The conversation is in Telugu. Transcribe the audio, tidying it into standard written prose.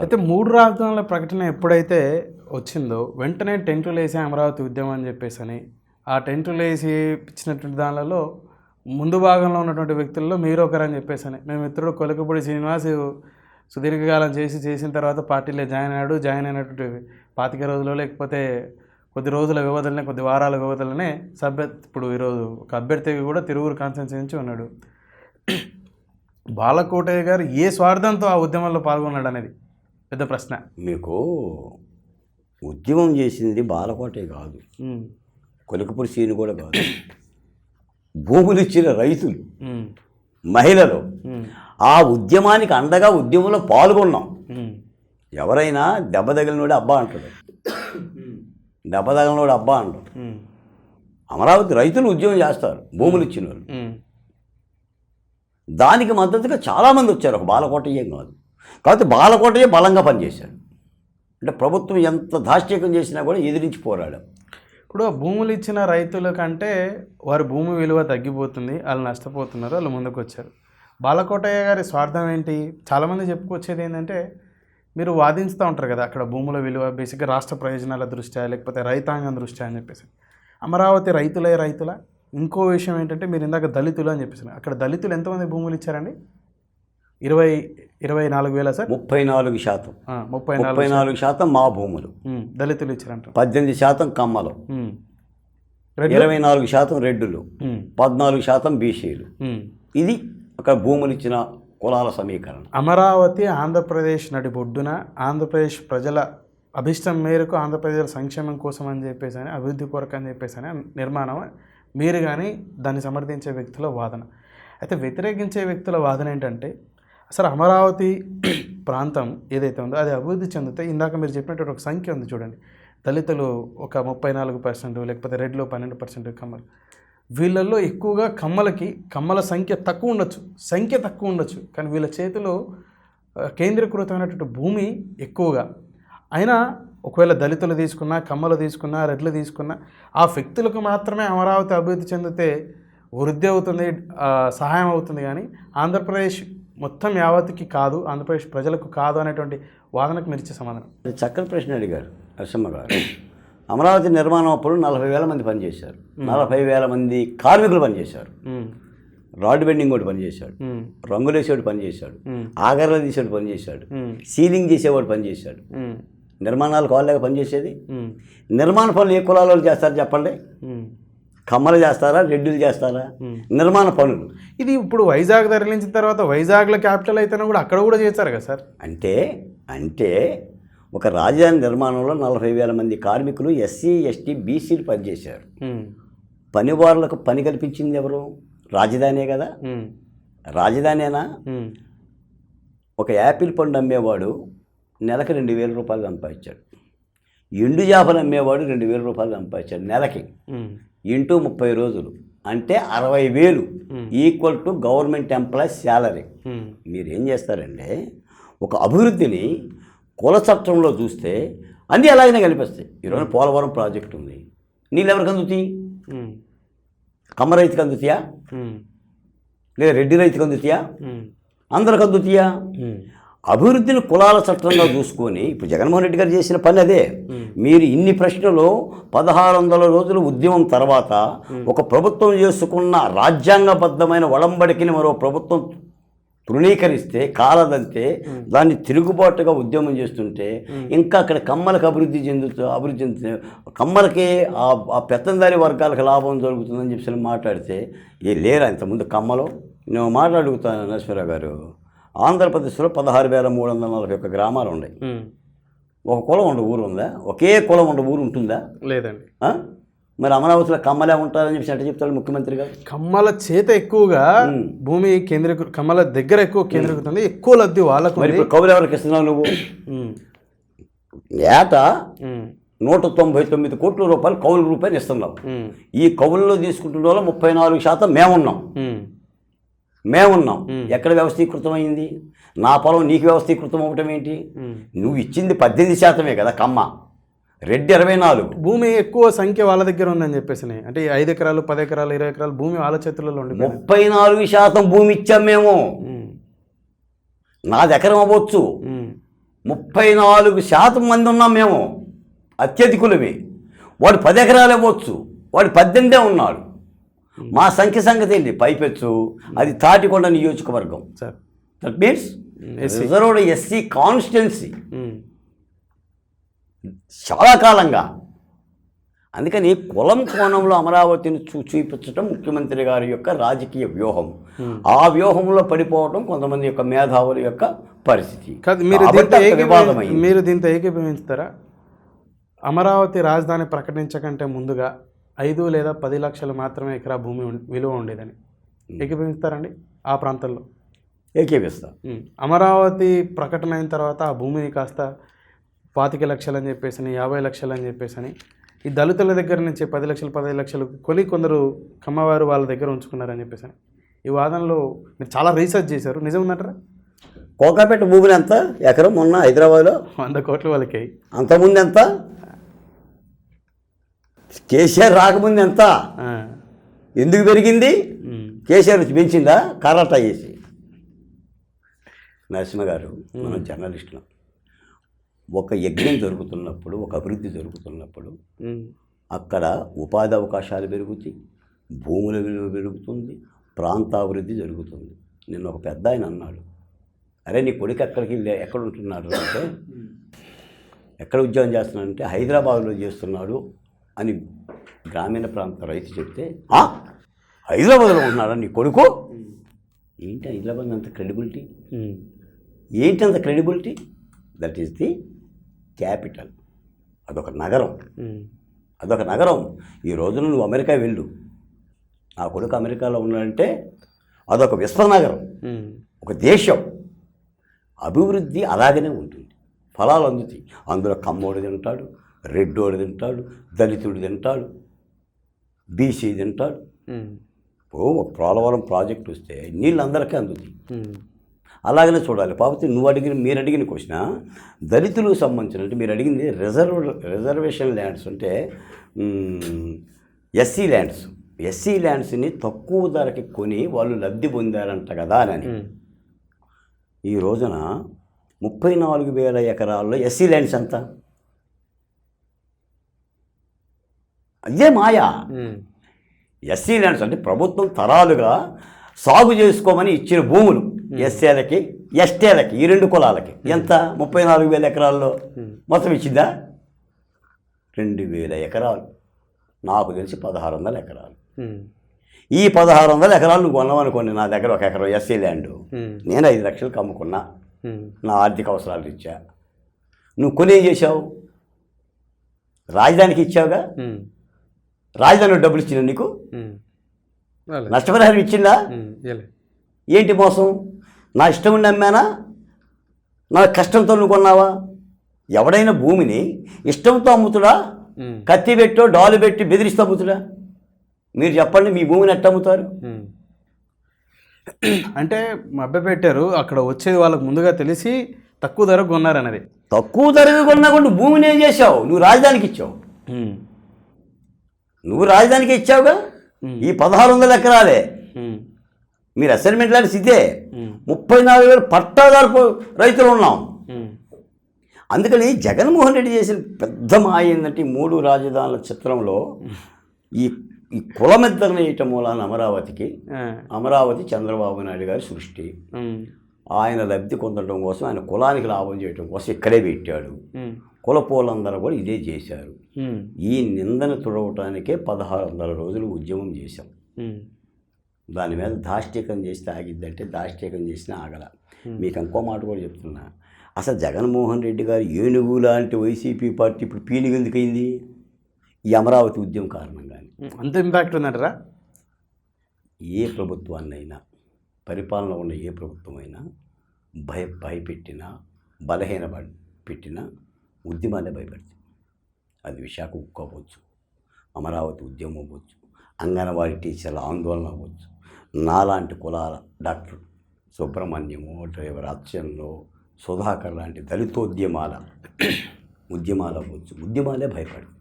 అయితే 3 రాజధానుల ప్రకటన ఎప్పుడైతే వచ్చిందో వెంటనే టెంటులు వేసి అమరావతి ఉద్యమం అని చెప్పేసి ఆ టెంటులు వేసి ఇచ్చినటువంటి దానిలలో ముందు భాగంలో ఉన్నటువంటి వ్యక్తుల్లో మీరు ఒకరని చెప్పేసి మేము మిత్రుడు కొలకపూడి శ్రీనివాస్ సుదీర్ఘకాలం చేసిన తర్వాత పార్టీలో జాయిన్ అయినటువంటి 25 రోజులు లేకపోతే కొద్ది రోజుల వ్యవధిలోనే కొద్ది వారాల వ్యవధిలోనే ఇప్పుడు ఈరోజు ఒక అభ్యర్థి కూడా తిరువురు కాన్స్టిట్యున్సీ నుంచి ఉన్నాడు. బాలకోటయ్య గారు ఏ స్వార్థంతో ఆ ఉద్యమంలో పాల్గొన్నాడు అనేది పెద్ద ప్రశ్న. మీకు ఉద్యమం చేసింది బాలకోటే కాదు, కొలకపూడి శ్రీని కూడా కాదు, భూములు ఇచ్చిన రైతులు, మహిళలు. ఆ ఉద్యమానికి అండగా ఉద్యమంలో పాల్గొన్నాం. ఎవరైనా దెబ్బ తగిలినోడు అబ్బా అంటాడు, దెబ్బ తగిలినోడు అబ్బా అంటాడు. అమరావతి రైతులు ఉద్యమం చేస్తారు, భూములు ఇచ్చిన వాళ్ళు. దానికి మద్దతుగా చాలామంది వచ్చారు, ఒక బాలకోటయ్యేం కాదు. కాబట్టి బాలకోటయ్య బలంగా పనిచేశాడు. అంటే ప్రభుత్వం ఎంత దాష్టీకం చేసినా కూడా ఎదిరించి పోరాడాం. ఇప్పుడు భూములు ఇచ్చిన రైతుల కంటే వారి భూమి విలువ తగ్గిపోతుంది, వాళ్ళు నష్టపోతున్నారు, వాళ్ళు ముందుకు వచ్చారు. బాలకోటయ్య గారి స్వార్థం ఏంటి? చాలామంది చెప్పుకొచ్చేది ఏంటంటే, మీరు వాదించుతూ ఉంటారు కదా, అక్కడ భూముల విలువ బేసిక్గా రాష్ట్ర ప్రయోజనాల దృష్ట్యా లేకపోతే రైతాంగం దృష్ట్యా అని చెప్పేసి. అమరావతి రైతుల ఇంకో విషయం ఏంటంటే, మీరు ఇందాక దళితులు అని చెప్పేసి, అక్కడ దళితులు ఎంతమంది భూములు ఇచ్చారండి? 24,000 సార్? 34%. 34% మా భూములు దళితులు ఇచ్చారంట. 18% కమ్మలు, 24% రెడ్డులు, 14% బీసీలు. ఇది అక్కడ భూములు ఇచ్చిన కులాల సమీకరణ. అమరావతి ఆంధ్రప్రదేశ్ నడిబొడ్డున ఆంధ్రప్రదేశ్ ప్రజల అభిష్టం మేరకు ఆంధ్రప్రదేశ్ సంక్షేమం కోసం అని చెప్పేసి అభివృద్ధి కొరకు అని చెప్పేసి నిర్మాణం. మీరు కానీ దాన్ని సమర్థించే వ్యక్తుల వాదన. అయితే వ్యతిరేకించే వ్యక్తుల వాదన ఏంటంటే, అసలు అమరావతి ప్రాంతం ఏదైతే ఉందో అది అభివృద్ధి చెందితే, ఇందాక మీరు చెప్పినట్టు ఒక సంఖ్య ఉంది చూడండి, దళితులు ఒక 34%, లేకపోతే రెడ్లు 12%, కమ్మలు. వీళ్ళల్లో ఎక్కువగా కమ్మల సంఖ్య తక్కువ ఉండొచ్చు, కానీ వీళ్ళ చేతిలో కేంద్రీకృతమైనటువంటి భూమి ఎక్కువగా. అయినా ఒకవేళ దళితులు తీసుకున్నా, కమ్మలు తీసుకున్నా, రెడ్లు తీసుకున్నా, ఆ వ్యక్తులకు మాత్రమే అమరావతి అభివృద్ధి చెందితే వృద్ధి అవుతుంది, సహాయం అవుతుంది. కానీ ఆంధ్రప్రదేశ్ మొత్తం యావత్కి కాదు, ఆంధ్రప్రదేశ్ ప్రజలకు కాదు అనేటువంటి వాదనకు మీరు ఇచ్చే సమాధానం? చక్కని ప్రశ్న అడిగారు నరసింహ గారు. అమరావతి నిర్మాణం అప్పుడు 40,000 మంది పనిచేశారు, 40,000 మంది కార్మికులు పనిచేశారు. రాడ్ బెండింగ్ ఒకటి పనిచేశాడు, రంగులేసేవాడు పనిచేశాడు, ఆగర్లు తీసేవాడు పనిచేశాడు, సీలింగ్ చేసేవాడు పనిచేశాడు. నిర్మాణాలు కాలేక పనిచేసేది. నిర్మాణ పనులు ఏ కులాల చేస్తారు చెప్పండి? కమ్మలు చేస్తారా, రెడ్డిలు చేస్తారా? నిర్మాణ పనులు. ఇది ఇప్పుడు వైజాగ్ తరలించిన తర్వాత వైజాగ్లో క్యాపిటల్ అయితేనే కూడా అక్కడ కూడా చేస్తారు కదా సార్? అంటే ఒక రాజధాని నిర్మాణంలో 40,000 మంది కార్మికులు, ఎస్సీ, ఎస్టీ, బీసీలు పనిచేశారు. పనివారులకు పని కల్పించింది ఎవరు? రాజధానే కదా. రాజధానేనా? ఒక యాపిల్ పండు అమ్మేవాడు నెలకి 2,000 రూపాయలు సంపాదించాడు. ఎండు చేపలు అమ్మేవాడు 2,000 రూపాయలు సంపాదించాడు నెలకి. ఇంటూ 30 రోజులు అంటే 60,000 equal to government employees salary. మీరు ఏం చేస్తారంటే, ఒక అభివృద్ధిని కుల చట్టంలో చూస్తే అన్నీ అలాగనే కనిపిస్తాయి. ఈరోజు పోలవరం ప్రాజెక్టు ఉంది, నీళ్ళు ఎవరికి అందుతాయి? కమ్మ రైతుకి అందుతాయా, లేదా రెడ్డి రైతుకి అందుతాయా, అందరికి అందుతాయా? అభివృద్ధిని కులాల చట్టంగా చూసుకొని ఇప్పుడు జగన్మోహన్ రెడ్డి గారు చేసిన పని అదే. మీరు ఇన్ని ప్రశ్నలు 1600 రోజుల ఉద్యమం తర్వాత ఒక ప్రభుత్వం చేసుకున్న రాజ్యాంగబద్ధమైన ఒడంబడికని మరో ప్రభుత్వం తృణీకరిస్తే, కాలదంతే, దాన్ని తిరుగుబాటుగా ఉద్యమం చేస్తుంటే, ఇంకా అక్కడ కమ్మలకు అభివృద్ధి చెందుతుంది, కమ్మలకి ఆ పెత్తందారి వర్గాలకు లాభం జరుగుతుందని చెప్పి మాట్లాడితే లేరా ఇంతకుముందు కమ్మలో? నేను మాట్లాడుగుతాను నరసింహరావు గారు. ఆంధ్రప్రదేశ్లో 16,341 గ్రామాలు ఉన్నాయి. ఒక కులం ఉండే ఊరు ఉందా? ఒకే కులం ఉండే ఊరు ఉంటుందా? లేదండి. మరి అమరావతిలో కమ్మలే ఉంటారని చెప్పి అంటే చెప్తాడు ముఖ్యమంత్రి గారు. కమ్మల చేత ఎక్కువగా భూమి కమ్మల దగ్గర ఎక్కువ కేంద్రీకృతుంది, ఎక్కువ లబ్ధి వాళ్ళకు. మరి ఇప్పుడు కౌలు ఎవరికి ఇస్తున్నావు నువ్వు? ఏటా 199 కోట్ల రూపాయలు కౌలు రూపాయలు ఇస్తున్నావు. ఈ కౌలులో తీసుకుంటున్న వాళ్ళ 34% మేమున్నాం. ఎక్కడ వ్యవస్థీకృతం అయింది? నా పొలం నీకు వ్యవస్థీకృతం అవ్వటం ఏంటి? నువ్వు ఇచ్చింది 18% కదా కమ్మ, రెడ్డి 24. భూమి ఎక్కువ సంఖ్య వాళ్ళ దగ్గర ఉందని చెప్పేసి, అంటే 5 ఎకరాలు 10 ఎకరాలు 20 ఎకరాలు భూమి వాళ్ళ చేతుల్లో ఉంది. 34% భూమి ఇచ్చాం మేము. నాది ఎకరం అవ్వచ్చు, 34% మంది ఉన్నాం మేము, అత్యధికులమే. వాడు 10 ఎకరాలు ఇవ్వచ్చు, వాడు 18 ఉన్నాడు. మా సంగతి ఏంటి? పైపెచ్చు, అది తాటికొండ నియోజకవర్గం. Sir that means reserved SC constituency చాలా కాలంగా. అందుకని కులం కోణంలో అమరావతిని చూపించడం ముఖ్యమంత్రి గారి యొక్క రాజకీయ వ్యూహం. ఆ వ్యూహంలో పడిపోవడం కొంతమంది యొక్క మేధావుల యొక్క పరిస్థితి. మీరు దీంతో ఏకీభవిస్తారా? అమరావతి రాజధాని ప్రకటించకంటే ముందుగా 5 లేదా 10 లక్షలు మాత్రమే ఎకరా భూమి విలువ ఉండేదని ఏకీభవిస్తారండి? ఆ ప్రాంతంలో ఏకీభవిస్తా. అమరావతి ప్రకటన అయిన తర్వాత ఆ భూమిని కాస్త 25 లక్షలు అని చెప్పేసి, 50 లక్షలు అని చెప్పేసి ఈ దళితుల దగ్గర నుంచి 10 లక్షలు 15 లక్షలు కొని కొందరు కమ్మవారు వాళ్ళ దగ్గర ఉంచుకున్నారని చెప్పేసి ఈ వాదనలో మీరు చాలా రీసెర్చ్ చేశారు, నిజం ఉందంటారా? కోకాపేట భూమిని ఎంత ఎకరం మొన్న హైదరాబాద్లో 100 కోట్లు వాళ్ళకి. అంతకుముందు ఎంత? కేసీఆర్ రాకముందు ఎంత? ఎందుకు పెరిగింది? కేసీఆర్ వచ్చి పెంచిందా? కరాటా చేసి. నరసింహ గారు, మనం జర్నలిస్టులు, ఒక యజ్ఞం జరుగుతున్నప్పుడు, ఒక అభివృద్ధి జరుగుతున్నప్పుడు అక్కడ ఉపాధి అవకాశాలు పెరుగుతాయి, భూముల విలువ పెరుగుతుంది, ప్రాంతాభివృద్ధి జరుగుతుంది. నిన్న ఒక పెద్ద ఆయన అన్నాడు, అరే నీ కొడుకు ఎక్కడ ఉంటున్నాడు అంటే, ఎక్కడ ఉద్యోగం చేస్తున్నాడంటే హైదరాబాద్లో చేస్తున్నాడు అని గ్రామీణ ప్రాంత రైతు చెప్తే, హైదరాబాద్లో ఉన్నాడా నీ కొడుకు? ఏంటి హైదరాబాద్ అంత క్రెడిబిలిటీ? ఏంటి అంత credibility? That is the capital. అదొక నగరం, అదొక నగరం. ఈ రోజున నువ్వు అమెరికా వెళ్ళు, నా కొడుకు అమెరికాలో ఉన్నాడంటే అదొక విశ్వనగరం, ఒక దేశం. అభివృద్ధి అలాగనే ఉంటుంది, ఫలాలు అందుతాయి. అందులో కమ్మోడు తింటాడు, రెడ్డోడు తింటాడు, దళితుడు తింటాడు, బీసీ తింటాడు. ఇప్పుడు ఒక పోలవరం ప్రాజెక్ట్ వస్తే నీళ్ళు అందరికీ అందుతాయి. అలాగనే చూడాలి. కాకపోతే మీరు అడిగిన క్వశ్చన్ దళితులకు సంబంధించినట్టు మీరు అడిగింది రిజర్వేషన్ ల్యాండ్స్ అంటే ఎస్సీ ల్యాండ్స్. ఎస్సీ ల్యాండ్స్ని తక్కువ ధరకి కొని వాళ్ళు లబ్ధి పొందారంట కదా అని. ఈ రోజున 34,000 ఎకరాల్లో ఎస్సీ ల్యాండ్స్ ఎంత? అదే మాయా. ఎస్సీ ల్యాండ్స్ అంటే ప్రభుత్వం తరాలుగా సాగు చేసుకోమని ఇచ్చిన భూములు ఎస్సీలకి, ఎస్టీలకి, ఈ 2 కులాలకి ఎంత? 34,000 ఎకరాల్లో మొత్తం ఇచ్చిందా? 2,000 ఎకరాలు. నాకు తెలిసి 1,600 ఎకరాలు. ఈ 1,600 ఎకరాలు నువ్వు కొన్నావనుకోండి, నా దగ్గర 1 ఎకరం ఎస్సీ ల్యాండ్, నేను 5 లక్షలకు అమ్ముకున్నా, నా ఆర్థిక అవసరాలు ఇచ్చా. నువ్వు కొని ఏం చేసావు? రాజధానికి ఇచ్చావుగా. రాజధానిలో డబ్బులు ఇచ్చిన నీకు నష్టపరిహారం ఇచ్చిందా? ఏంటి మోసం? నా ఇష్టం ఉండి అమ్మానా? నా కష్టంతో నువ్వు కొన్నావా? ఎవడైనా భూమిని ఇష్టంతో అమ్ముతుడా? కత్తి పెట్టో డాలు పెట్టి బెదిరిస్తూ అమ్ముతుడా? మీరు చెప్పండి, మీ భూమిని ఎట్ట అమ్ముతారు? అంటే మభ్య పెట్టారు, అక్కడ వచ్చేది వాళ్ళకు ముందుగా తెలిసి తక్కువ ధరకు కొన్నారన్నది. తక్కువ ధరకు కొన్నా కూడా భూమిని ఏం చేసావు? నువ్వు రాజధానికి ఇచ్చావు. నువ్వు రాజధానికి ఇచ్చావుగా. ఈ 1,600 ఎకరాలే మీరు అసైన్మెంట్ ల్యాండ్స్ ఇదే. 34,000 పట్టాదారు రైతులు ఉన్నాం. అందుకని జగన్మోహన్ రెడ్డి చేసిన పెద్ద మాయ ఏంటంటే, 3 రాజధానుల చిత్రంలో ఈ కులమెద్దరణ వేయటం మూలాన అమరావతి చంద్రబాబు నాయుడు గారి సృష్టి. ఆయన లబ్ధి పొందడం కోసం, ఆయన కులానికి లాభం చేయడం కోసం ఇక్కడే పెట్టాడు. కులపోలందరూ కూడా ఇదే చేశారు. ఈ నిందను తుడవటానికే 1,600 రోజులు ఉద్యమం చేశాం. దాని మీద దాష్టీకం చేస్తే ఆగిద్దంటే దాష్టీకం చేసినా ఆగల. మీకు ఇంకో మాట కూడా చెప్తున్నా, అసలు జగన్మోహన్ రెడ్డి గారు ఏనుగు లాంటి వైసీపీ పార్టీ ఇప్పుడు పీనుగు ఎందుకు అయింది? ఈ అమరావతి ఉద్యమం కారణంగానే. అంత ఇంపాక్ట్ ఉందంటారా? ఏ ప్రభుత్వాన్నైనా, పరిపాలన ఉన్న ఏ ప్రభుత్వమైనా భయపెట్టినా, బలహీన పెట్టినా ఉద్యమాలే భయపడుతుంది. అది విశాఖ ఉక్కు అవ్వచ్చు, అమరావతి ఉద్యమం అవ్వచ్చు, అంగన్వాడీ టీచర్ల ఆందోళన అవ్వచ్చు, నాలాంటి కులాల డాక్టర్ సుబ్రహ్మణ్యము, డ్రైవర్ అచ్చన్లో, సుధాకర్ లాంటి దళితోద్యమాలు అవ్వచ్చు. ఉద్యమాలే భయపడదు.